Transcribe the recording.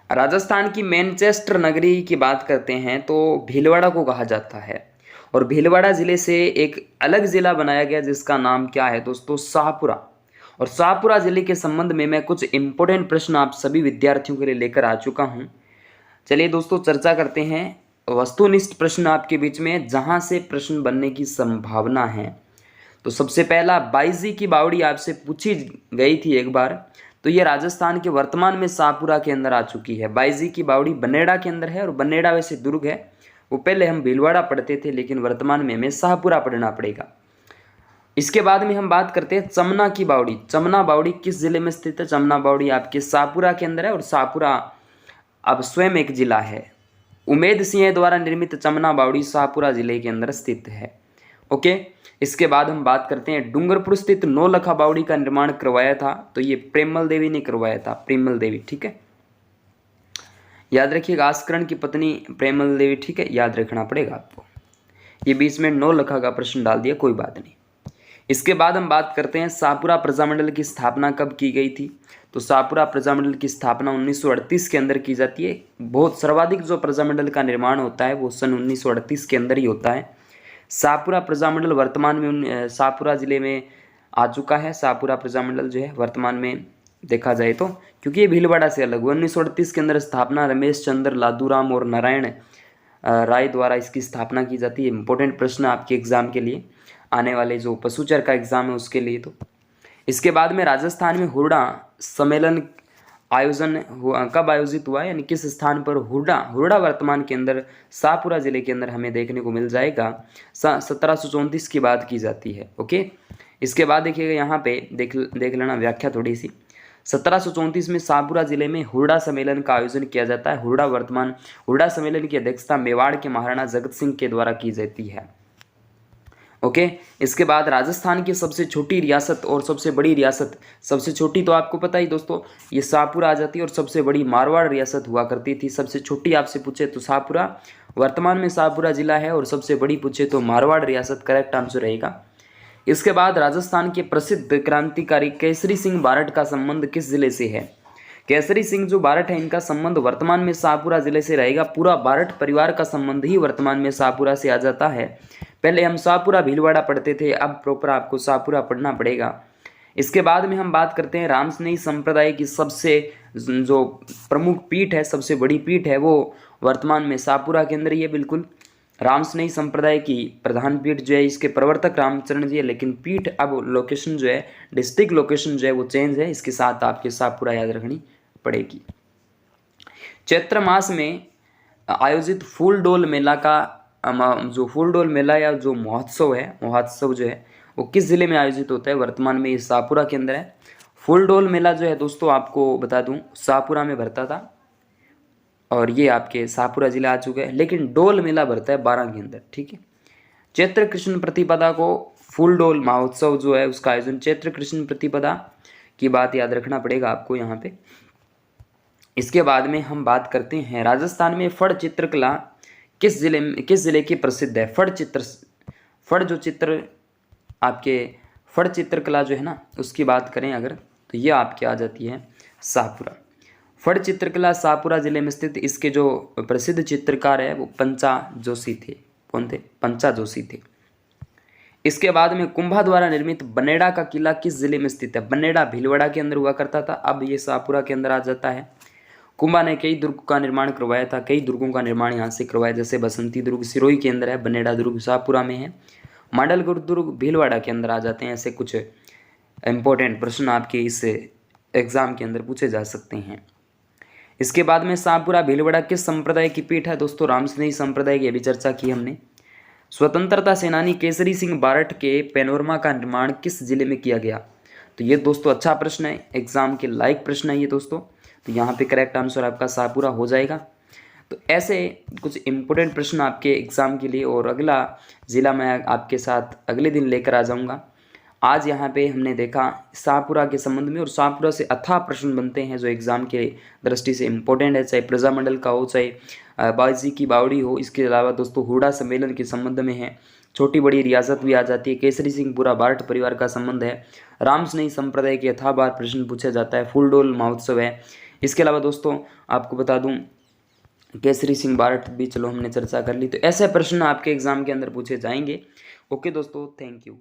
राजस्थान की मैनचेस्टर नगरी की बात करते हैं तो भीलवाड़ा को कहा जाता है। और भीलवाड़ा ज़िले से एक अलग ज़िला बनाया गया जिसका नाम क्या है दोस्तों, शाहपुरा। और शाहपुरा ज़िले के संबंध में मैं कुछ इंपॉर्टेंट प्रश्न आप सभी विद्यार्थियों के लिए लेकर आ चुका हूं। चलिए दोस्तों, चर्चा करते हैं वस्तुनिष्ठ प्रश्न आपके बीच में जहां से प्रश्न बनने की संभावना है। तो सबसे पहला, बाईजी की बावड़ी आपसे पूछी गई थी एक बार, तो ये राजस्थान के वर्तमान में शाहपुरा के अंदर आ चुकी है। बाईजी की बावड़ी बनेड़ा के अंदर है और बनेड़ा वैसे दुर्ग है। वो पहले हम भीलवाड़ा पढ़ते थे लेकिन वर्तमान में हमें शाहपुरा पढ़ना पड़ेगा। इसके बाद में हम बात करते हैं चमना की बावड़ी। चमना बावड़ी किस जिले में स्थित है? चमना बावड़ी आपके शाहपुरा के अंदर है और शाहपुरा अब स्वयं एक जिला है। उमेद सिंह द्वारा निर्मित चमना बावड़ी शाहपुरा जिले के अंदर स्थित है। ओके। इसके बाद हम बात करते हैं डूंगरपुर स्थित नौलखा बावड़ी का निर्माण करवाया था, तो ये प्रेमल देवी ने करवाया था। प्रेमल देवी, ठीक है, याद रखिएगा, आस्करण की पत्नी प्रेमल देवी, ठीक है, याद रखना पड़ेगा आपको। ये बीच में नौलखा का प्रश्न डाल दिया, कोई बात नहीं। इसके बाद हम बात करते हैं शाहपुरा प्रजामंडल की स्थापना कब की गई थी। तो शाहपुरा प्रजामंडल की स्थापना 1938 के अंदर की जाती है। बहुत सर्वाधिक जो प्रजामंडल का निर्माण होता है वो सन 1938 के अंदर ही होता है। शाहपुरा प्रजामंडल वर्तमान में शाहपुरा जिले में आ चुका है। शाहपुरा प्रजामंडल जो है वर्तमान में देखा जाए तो, क्योंकि ये भीलवाड़ा से अलग हुआ, 1938 के अंदर स्थापना रमेश चंद्र लादूराम और नारायण राय द्वारा इसकी स्थापना की जाती है। इंपॉर्टेंट प्रश्न आपके एग्जाम के लिए, आने वाले जो पशुचर का एग्जाम है उसके लिए। तो इसके बाद में राजस्थान में हुरडा सम्मेलन आयोजन कब आयोजित हुआ, यानी किस स्थान पर हुरडा हुरडा वर्तमान के अंदर शाहपुरा जिले के अंदर हमें देखने को मिल जाएगा। 1734 की बात की जाती है। ओके। इसके बाद देखिएगा यहाँ पे देख लेना व्याख्या थोड़ी सी। 1734 में शाहपुरा जिले में हुरडा सम्मेलन का आयोजन किया जाता है। हुरडा सम्मेलन की अध्यक्षता मेवाड़ के महाराणा जगत सिंह के द्वारा की जाती है। ओके। इसके बाद राजस्थान की सबसे छोटी रियासत और सबसे बड़ी रियासत, सबसे छोटी तो आपको पता ही दोस्तों ये शाहपुरा आ जाती है, और सबसे बड़ी मारवाड़ रियासत हुआ करती थी। सबसे छोटी आपसे पूछे तो शाहपुरा, वर्तमान में शाहपुरा जिला है, और सबसे बड़ी पूछे तो मारवाड़ रियासत करेक्ट आंसर रहेगा। इसके बाद राजस्थान के प्रसिद्ध क्रांतिकारी केसरी सिंह बारठ का संबंध किस जिले से है? केसरी सिंह जो बारठ है इनका संबंध वर्तमान में शाहपुरा जिले से रहेगा। पूरा बारठ परिवार का संबंध ही वर्तमान में शाहपुरा से आ जाता है। पहले हम शाहपुरा भीलवाड़ा पढ़ते थे, अब प्रॉपर आपको शाहपुरा पढ़ना पड़ेगा। इसके बाद में हम बात करते हैं रामस्नेही संप्रदाय की सबसे जो प्रमुख पीठ है, सबसे बड़ी पीठ है, वो वर्तमान में शाहपुरा के अंदर ही है। बिल्कुल, रामस्नेही संप्रदाय की प्रधान पीठ जो है, इसके प्रवर्तक रामचरण जी है, लेकिन पीठ अब लोकेशन जो है, डिस्ट्रिक्ट लोकेशन जो है वो चेंज है। इसके साथ आपके शाहपुरा याद रखनी पड़ेगी। चैत्र मास में आयोजित फूलडोल मेला का जो फूलडोल मेला या जो महोत्सव जो है वो किस जिले में आयोजित होता है? वर्तमान में ये शाहपुरा के अंदर है। फूलडोल मेला जो है दोस्तों आपको बता दूं शाहपुरा में भरता था, और ये आपके शाहपुरा जिला आ चुका है, लेकिन डोल मेला भरता है 12 के अंदर, ठीक है। चैत्र कृष्ण प्रतिपदा को फूलडोल महोत्सव जो है उसका आयोजन चैत्र कृष्ण प्रतिपदा की बात याद रखना पड़ेगा आपको यहाँ पे। इसके बाद में हम बात करते हैं राजस्थान में फड़ चित्रकला किस जिले की प्रसिद्ध है? फड़ जो चित्र आपके फड़ चित्रकला जो है ना उसकी बात करें अगर, तो ये आपके आ जाती है शाहपुरा। फड़ चित्रकला शाहपुरा जिले में स्थित। इसके जो प्रसिद्ध चित्रकार है वो पंचा जोशी थे। कौन थे? पंचा जोशी थे। इसके बाद में कुंभा द्वारा निर्मित बनेड़ा का किला किस जिले में स्थित है? बनेड़ा भीलवाड़ा के अंदर हुआ करता था, अब ये शाहपुरा के अंदर आ जाता है। कुंभा ने कई दुर्ग का निर्माण करवाया था, कई दुर्गों का निर्माण यहाँ से करवाया, जैसे बसंती दुर्ग सिरोही के अंदर है, बनेड़ा दुर्ग शाहपुरा में है, मांडलगुर दुर्ग भीलवाड़ा के अंदर आ जाते हैं। ऐसे कुछ इंपॉर्टेंट प्रश्न आपके इस एग्जाम के अंदर पूछे जा सकते हैं। इसके बाद में शाहपुरा भीलवाड़ा किस संप्रदाय की पीठ है? दोस्तों रामस्नेही संप्रदाय की अभी चर्चा की हमने। स्वतंत्रता सेनानी केसरी सिंह बारठ के पैनोरमा का निर्माण किस जिले में किया गया? तो ये दोस्तों अच्छा प्रश्न है, एग्जाम के लायक प्रश्न है ये दोस्तों, तो यहाँ पे करेक्ट आंसर आपका शाहपुरा हो जाएगा। तो ऐसे कुछ इंपॉर्टेंट प्रश्न आपके एग्जाम के लिए, और अगला ज़िला मैं आपके साथ अगले दिन लेकर आ जाऊँगा। आज यहाँ पे हमने देखा शाहपुरा के संबंध में, और शाहपुरा से अथाह प्रश्न बनते हैं जो एग्ज़ाम के दृष्टि से इम्पोर्टेंट है, चाहे प्रजामंडल का हो, चाहे बाजी की बावड़ी हो। इसके अलावा दोस्तों हुरडा सम्मेलन के संबंध में है, छोटी बड़ी रियासत भी आ जाती है, केसरी सिंह पूरा बारठ परिवार का संबंध है, रामस्नेही संप्रदाय के अथाह बार प्रश्न पूछा जाता है, फूलडोल महोत्सव है, इसके अलावा दोस्तों आपको बता दूं केसरी सिंह बारठ भी चलो हमने चर्चा कर ली। तो ऐसे प्रश्न आपके एग्जाम के अंदर पूछे जाएंगे। ओके दोस्तों, थैंक यू।